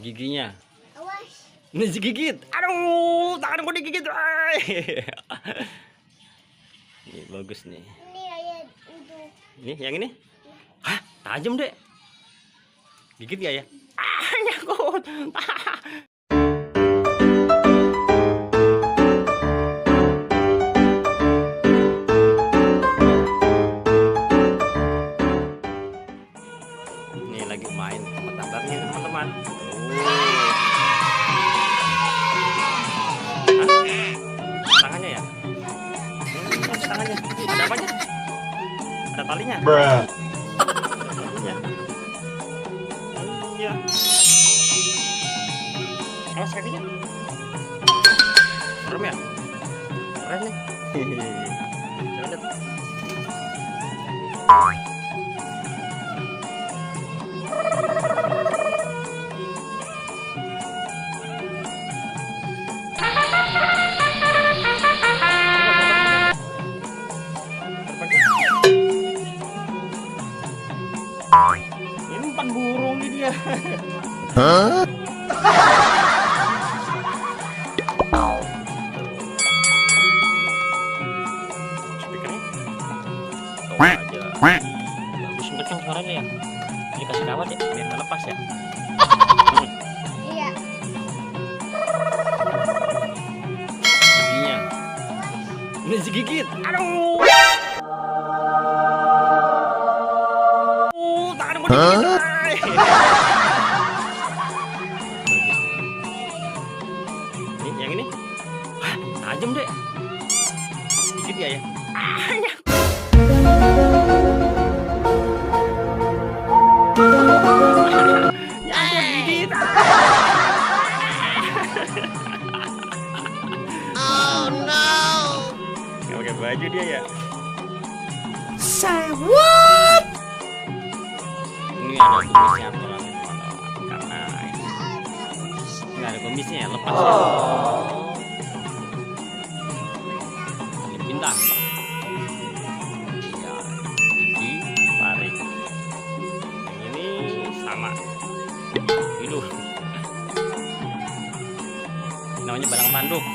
giginya. Awas. Ini digigit. Aduh, tanganku digigit. Ini bagus nih. Ini ayat itu. Ini yang ini? Hah, tajam deh. Gigit gak ya? Ah, nyangkut. Ini lagi main sama tambaknya teman-teman. Tangannya ya? Tangannya. Ada apanya? Ada talinya? Talinya. Iya. Awas kakinya. Serem ya? Keren nih. Coba lihat. Ini umpan burung ini dia. Hah? Speakernya tahu aja. Bagus kencang suaranya ya. Ini kasih kawat ya biar nggak lepas ya. Iya. Giginya. Ini digigit. Aduh. Tanganku digigit. Ini yang ini? Wah, tajam deh. Gigit gak ya? Ah, ya. Nyangkut gigit. Oh no! Gak pakai baju dia ya. Say what? Ini ada kumisnya aturan teman-teman karena nggak ada kumisnya ya, lepas ya. Ini bintang ya, ditarik. Yang ini sama hidup. Namanya balang tanduk.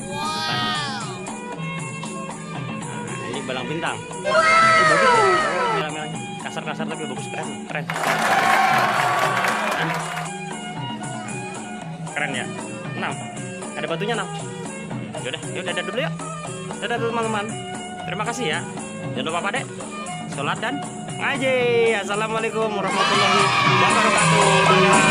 Nah, ini balang bintang. Bagus ya. Merah-merahnya kasar-kasar tapi bagus, keren ya. 6 ada batunya 6. Yaudah dadah dulu yuk. Dadah dulu teman-teman, terima kasih ya. Jangan lupa pada sholat dan ngaji. Assalamualaikum warahmatullahi wabarakatuh.